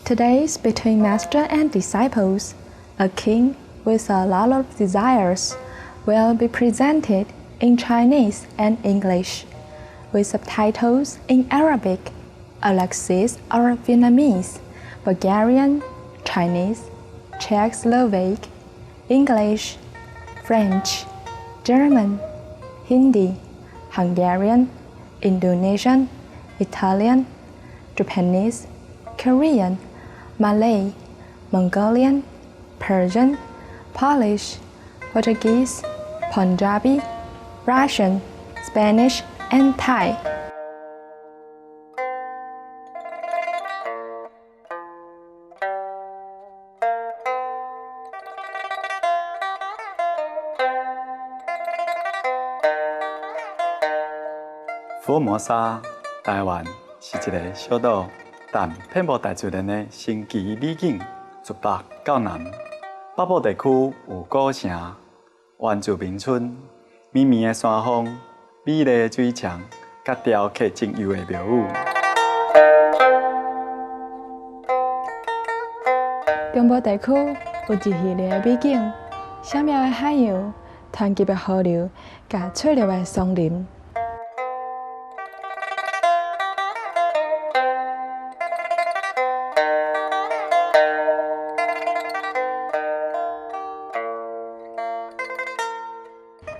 Today's between master and disciples, a king with a lot of desires, will be presented in Chinese and English, with subtitles in Arabic, Alexis or Vietnamese, Bulgarian, Chinese, Czech-Slovak, English, French, German, Hindi, Hungarian, Indonesian, Italian, Japanese, Korean, Malay, Mongolian, Persian, Polish, Portuguese, Punjabi, Russian, Spanish, and Thai.福尔摩沙，台湾是一个小岛，但遍布大自然的神奇美景，自北到南。北部地区有古城、原住民村、绵绵的山峰、美丽的水墙，甲雕刻精幽的庙宇。中部地区有一系列的美景，闪妙的海洋、湍急的河流，甲翠绿的松林。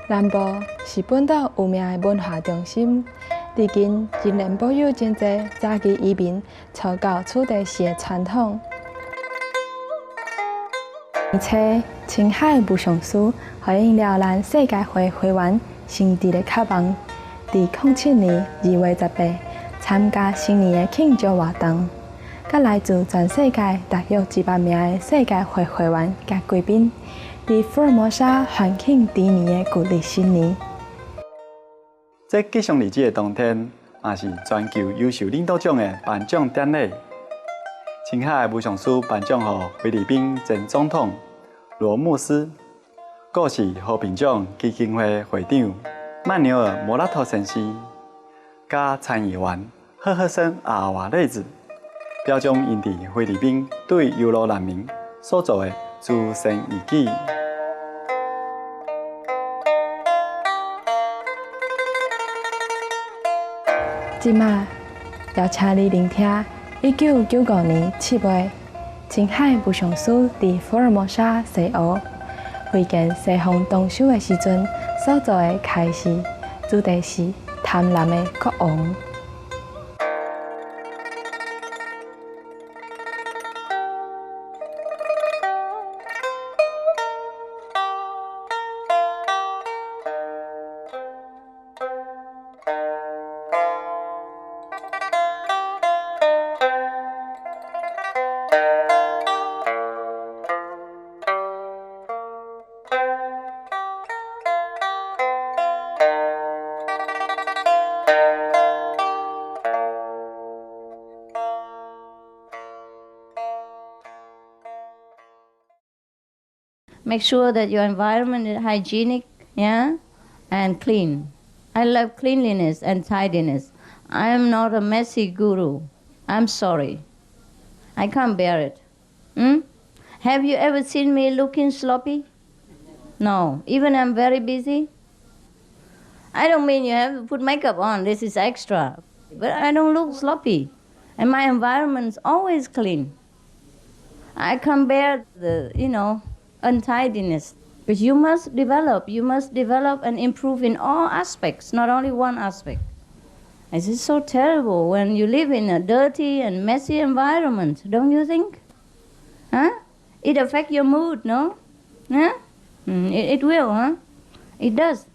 南部是本岛有名的文化中心，至今仍然保有真侪早期移民草稿此地时的传统。而且，青海武上书回应了咱世界会会员新地的渴望，伫2007年2月18参加新年的庆祝活动，甲来自全世界大约100名的世界会会员甲贵宾。伫福尔摩沙欢庆第年的旧历新年。这吉祥日子的当天，也是全球优秀领导奖的颁奖典礼。青海武上书颁奖予菲律宾前总统罗姆斯，故是和平奖基金会会长曼纽尔·莫拉托先生，甲参议员赫赫森·阿瓦内子，表彰因伫菲律宾对优罗难民所做的慈善义举。即马要请你聆听1995年7月，青海武上书伫福尔摩沙西湖会见西方动手的时阵所做的开示，主题是贪婪的国王。Make sure that your environment is hygienic, yeah, and clean. I love cleanliness and tidiness. I am not a messy guru. I'm sorry. I can't bear it. Have you ever seen me looking sloppy? No. Even I'm very busy? I don't mean you have to put makeup on. This is extra. But I don't look sloppy. And my environment's always clean. I can't bear the, untidiness. But you must develop and improve in all aspects, not only one aspect. This is so terrible when you live in a dirty and messy environment, don't you think? Huh? It affects your mood, no? Huh? It will, huh? It does.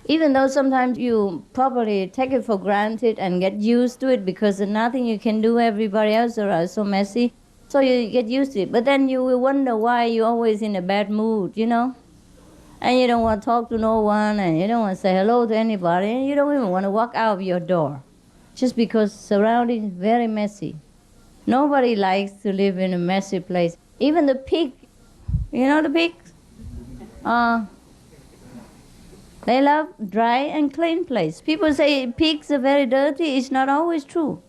Even though sometimes you probably take it for granted and get used to it because there's nothing you can do, everybody else are so messy. So you get used to it. But then you will wonder why you're always in a bad mood, And you don't want to talk to no one, and you don't want to say hello to anybody, and you don't even want to walk out of your door. Just because surroundings very messy. Nobody likes to live in a messy place. Even the pig, the pigs? They love dry and clean place. People say pigs are very dirty. It's not always true.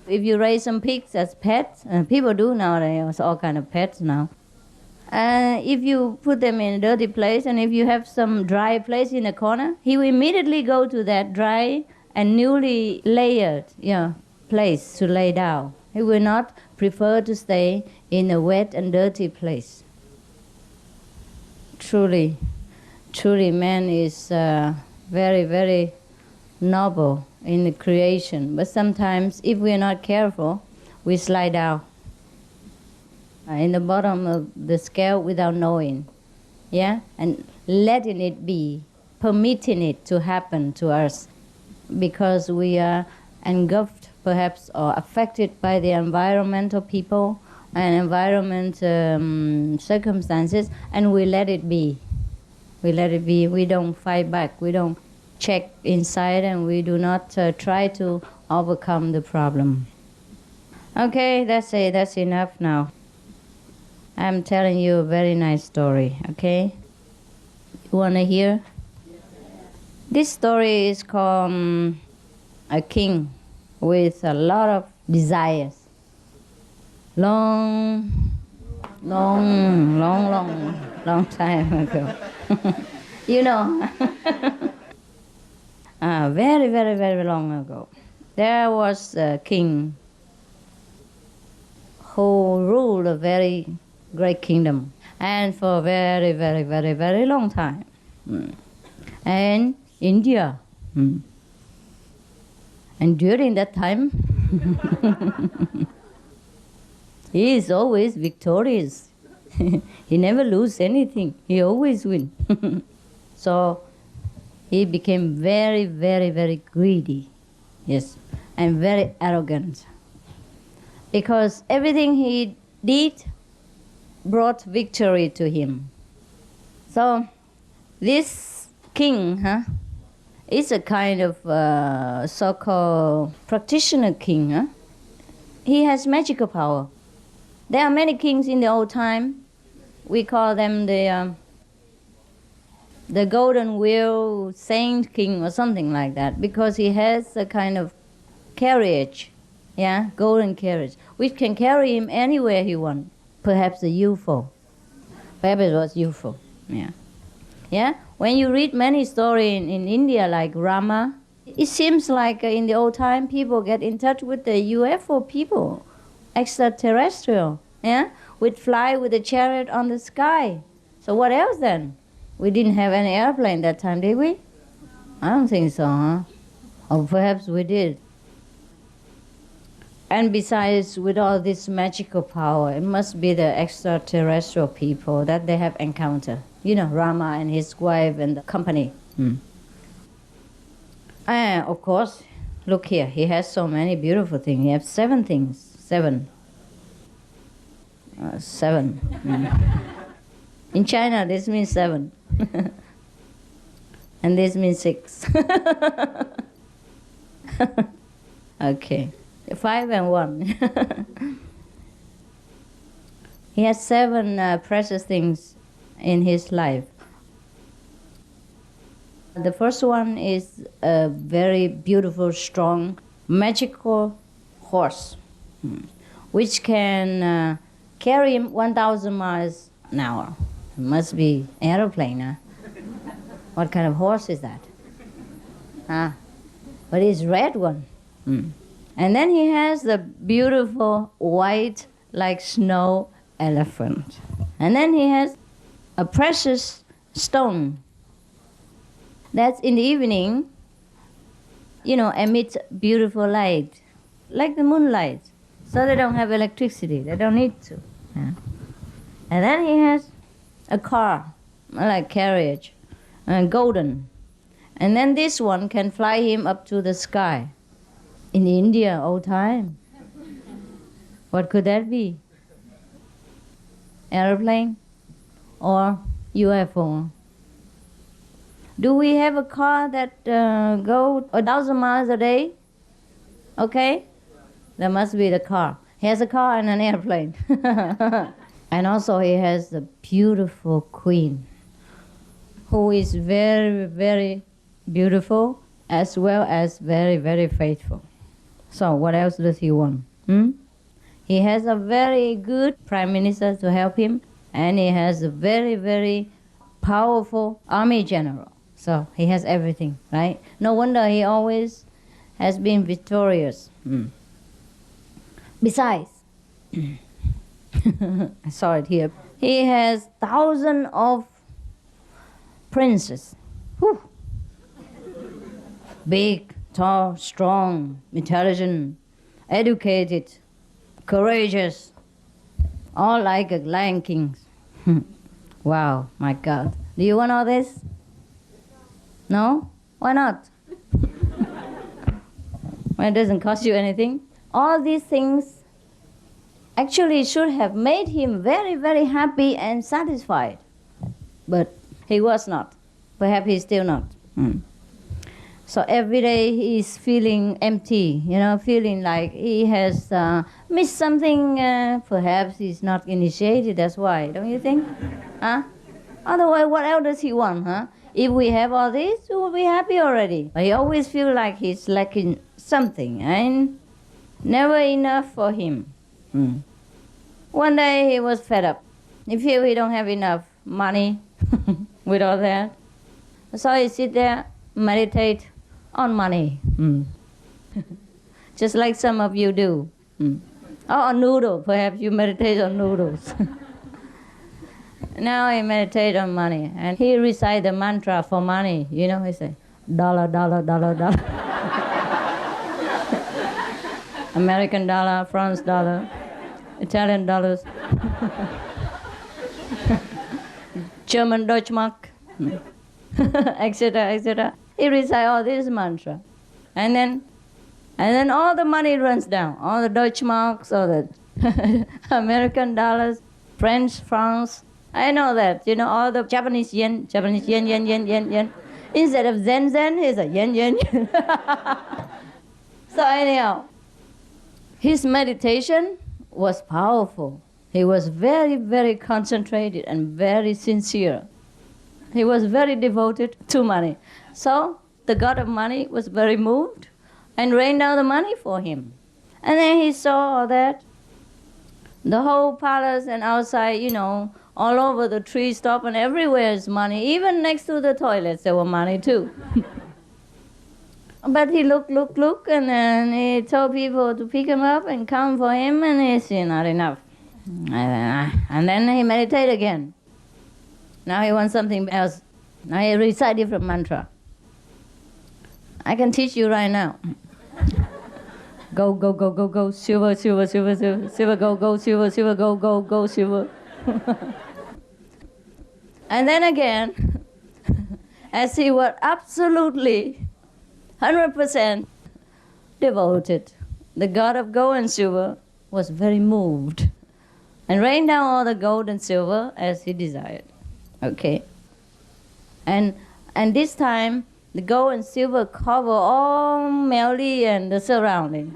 If you raise some pigs as pets, people do nowadays, there's all kind of pets now. If you put them in a dirty place, and if you have some dry place in a corner, he will immediately go to that dry and newly layered place to lay down. He will not prefer to stay in a wet and dirty place. Truly, man is very, very noble in the creation. But sometimes, if we are not careful, we slide down in the bottom of the scale without knowing, and letting it be, permitting it to happen to us, because we are engulfed, perhaps, or affected by the environmental people and environment circumstances, and we let it be. We let it be. We don't fight back. We don't check inside, and we do not try to overcome the problem. Okay, that's it. That's enough now. I'm telling you a very nice story, okay? You want to hear? This story is called A King with a lot of desires. Long time ago. You know, very, very, very long ago, there was a king who ruled a very great kingdom, and for a very, very, very, very long time. And India. And during that time, he is always victorious. He never loses anything. He always wins. So he became very, very, very greedy. Yes, and very arrogant. Because everything he did brought victory to him. So this king is a kind of so-called practitioner king. He has magical power. There are many kings in the old time. We call them the golden wheel saint king or something like that, because he has a kind of carriage, golden carriage, which can carry him anywhere he wants. Perhaps a UFO. Perhaps it was UFO. When you read many stories in India, like Rama, it seems like in the old time people get in touch with the UFO people, extraterrestrial, would fly with a chariot on the sky. So what else then? We didn't have any airplane that time, did we? I don't think so, Or perhaps we did. And besides, with all this magical power, it must be the extraterrestrial people that they have encountered. You know, Rama and his wife and the company. And of course, look here, he has so many beautiful things. He has 7 things. 7. 7. In China, this means 7. And this means 6. Okay. 5 and 1. He has 7 precious things in his life. The first one is a very beautiful, strong, magical horse, which can carry him 1,000 miles an hour. It must be an aeroplane. What kind of horse is that? But it's red one. And then he has the beautiful white, like snow, elephant. And then he has a precious stone that's in the evening, emits beautiful light, like the moonlight. So they don't have electricity. They don't need to. And then he has a car, like carriage, golden. And then this one can fly him up to the sky. In India, old time. What could that be? Airplane or UFO? Do we have a car that go 1,000 miles a day? Okay, that must be the car. He has a car and an airplane. And also he has a beautiful queen who is very, very beautiful as well as very, very faithful. So what else does he want? He has a very good prime minister to help him, and he has a very, very powerful army general. So he has everything, right? No wonder he always has been victorious. Besides, I saw it here, he has thousands of princes. Whew. Big, tall, strong, intelligent, educated, courageous, all like a lion kings. Wow, my God. Do you want all this? No? Why not? Well, it doesn't cost you anything. All these things actually should have made him very, very happy and satisfied. But he was not. Perhaps he's still not. So every day he's feeling empty, feeling like he has missed something. Perhaps he's not initiated, that's why, don't you think? Huh? Otherwise, what else does he want, huh? If we have all this, we will be happy already. But he always feels like he's lacking something, and never enough for him. One day he was fed up. He feels he don't have enough money with all that. So he sit there, meditate on money. Just like some of you do. Or on noodle, perhaps you meditate on noodles. Now he meditate on money, and he recite the mantra for money. He say, dollar, dollar, dollar, dollar. American dollar, France dollar, Italian dollars, German Deutschmark, etc., etc. He recite all this mantra, and then all the money runs down. All the Deutschmarks, all the American dollars, French francs. I know that. All the Japanese yen, yen. Instead of zen, he's a yen. So anyhow, his meditation was powerful. He was very, very concentrated and very sincere. He was very devoted to money. So the god of money was very moved and rained down the money for him. And then he saw all that. The whole palace and outside, all over the tree top and everywhere is money. Even next to the toilets there were money too. But he looked, and then he told people to pick him up and come for him, and he said, not enough. And then he meditated again. Now he wants something else. Now he recite different mantra. I can teach you right now. Go, go, go, go, go, silver, silver, silver, silver, silver, go, go, silver, silver, go, go, go, silver. And then again, as he was absolutely 100% devoted, the god of gold and silver was very moved and rained down all the gold and silver as he desired. Okay? And this time, the gold and silver cover all Melly and the surrounding.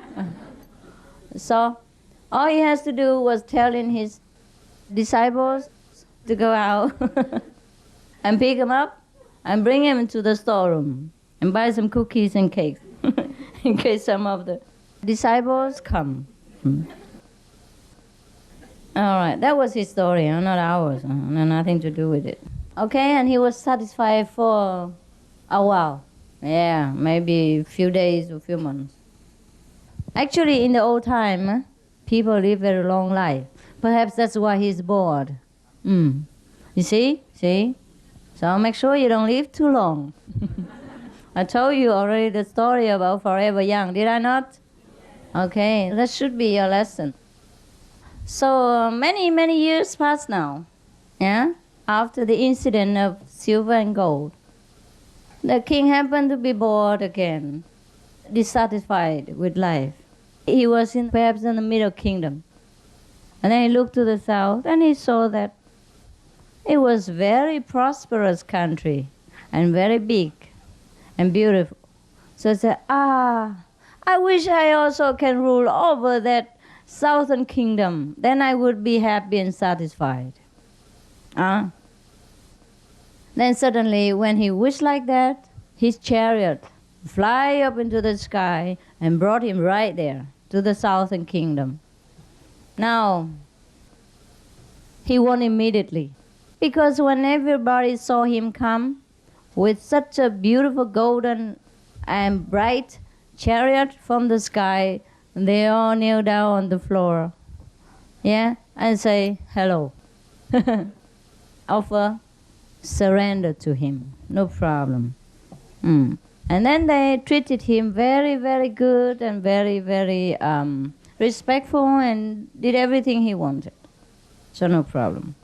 So all he has to do was telling his disciples to go out and pick him up and bring him to the storeroom and buy some cookies and cakes in case some of the disciples come. All right, that was his story, not ours. Nothing to do with it. Okay, and he was satisfied for a while. Yeah, maybe a few days or a few months. Actually, in the old time, people live very long life. Perhaps that's why he's bored. You see? So make sure you don't live too long. I told you already the story about Forever Young, did I not? Okay, that should be your lesson. So many, many years passed now, yeah? After the incident of silver and gold. The king happened to be bored again, dissatisfied with life. He was perhaps in the Middle Kingdom. And then he looked to the south and he saw that it was a very prosperous country and very big and beautiful. So he said, I wish I also can rule over that southern kingdom. Then I would be happy and satisfied. Then suddenly, when he wished like that, his chariot fly up into the sky and brought him right there to the southern kingdom. Now, he won immediately, because when everybody saw him come with such a beautiful golden and bright chariot from the sky, they all kneel down on the floor, and say hello. Offer surrender to him, no problem. And then they treated him very, very good and very, very respectful, and did everything he wanted. So no problem.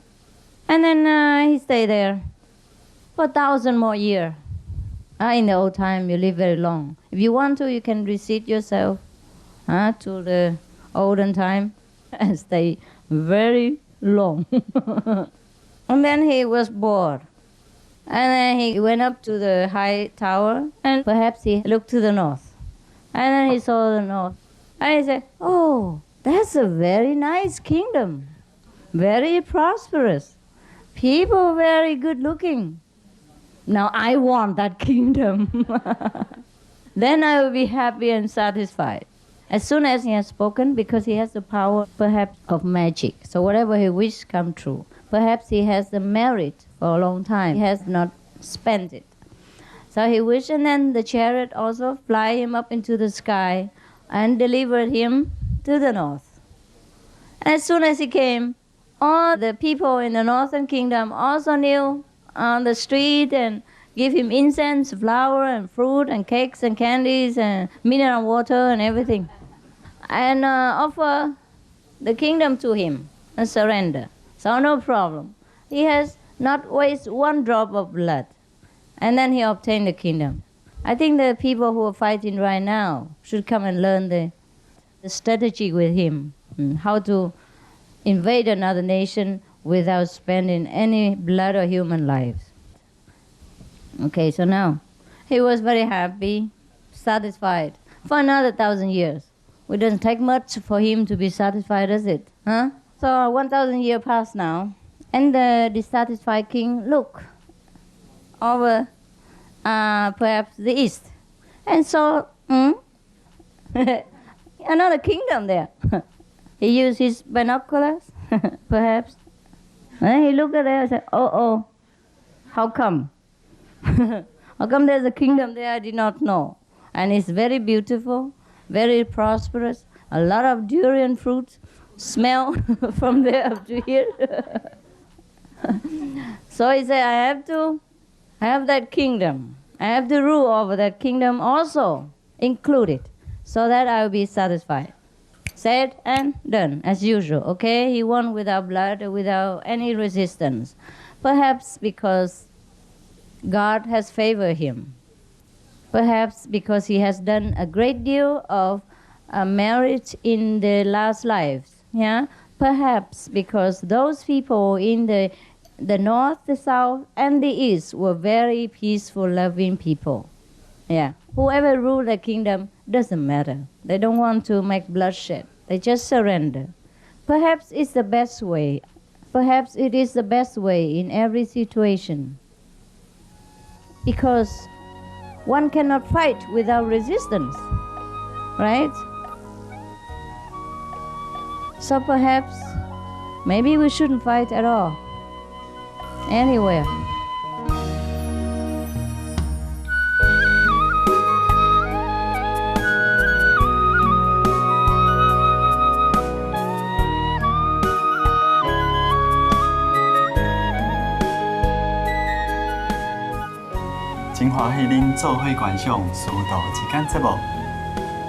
And then he stayed there for 1,000 more years. In the old time, you live very long. If you want to, you can reseat yourself to the olden time and stay very long. And then he was bored. And then he went up to the high tower, and perhaps he looked to the north. And then he saw the north. And he said, oh, that's a very nice kingdom. Very prosperous. People very good looking. Now I want that kingdom. Then I will be happy and satisfied. As soon as he has spoken, because he has the power perhaps of magic. So whatever he wishes come true. Perhaps he has the merit for a long time. He has not spent it. So he wished, and then the chariot also fly him up into the sky and delivered him to the north. And as soon as he came, all the people in the northern kingdom also kneel on the street and give him incense, flour, and fruit, and cakes, and candies, and mineral water, and everything. And offer the kingdom to him and surrender. So no problem. He has not wasted one drop of blood. And then he obtained the kingdom. I think the people who are fighting right now should come and learn the strategy with him, how to invade another nation without spending any blood or human lives. Okay, so now he was very happy, satisfied for another 1,000 years. It doesn't take much for him to be satisfied, does it? So 1,000 years passed now, and the dissatisfied king looked over perhaps the east and saw another kingdom there. He used his binoculars, perhaps. And he looked at there and said, oh, how come? How come there's a kingdom there I did not know? And it's very beautiful, very prosperous, a lot of durian fruits smell from there up to here. So he said, I have to have that kingdom. I have to rule over that kingdom also, included, so that I will be satisfied. Said and done, as usual, okay? He won without blood, without any resistance. Perhaps because God has favored him. Perhaps because he has done a great deal of merit in the last lives. Perhaps because those people in the north, the south, and the east were very peaceful, loving people. Whoever ruled the kingdom doesn't matter. They don't want to make bloodshed. They just surrender. Perhaps it's the best way. Perhaps it is the best way in every situation. Because one cannot fight without resistance, right? So perhaps, maybe we shouldn't fight at all, anywhere.真欢喜恁做伙观赏《书道之间》节目，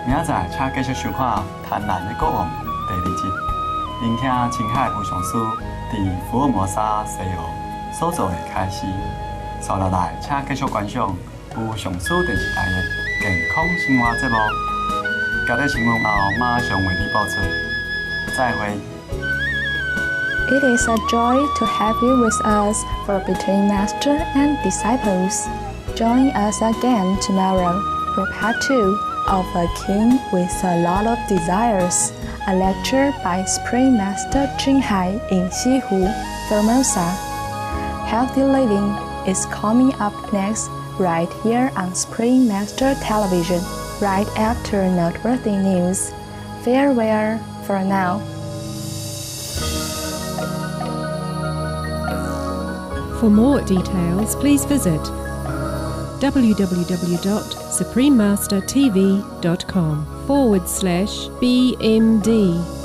明仔载请继续收看《贪婪的国王》第2集，聆听青海有上师伫福尔摩沙西澳所做的开始。sau đó来请继续观赏有上师电视台的健康生活节目。交代新闻后马上为你播出。再会。It is a joy to have you with us for Between Master and Disciples. Join us again tomorrow for part 2 of A King with a Lot of Desires, a lecture by Supreme Master Jinghai in Xihu, Formosa. Healthy living is coming up next right here on Supreme Master Television, right after noteworthy news. Farewell for now. For more details, please visit www.suprememastertv.com/BMD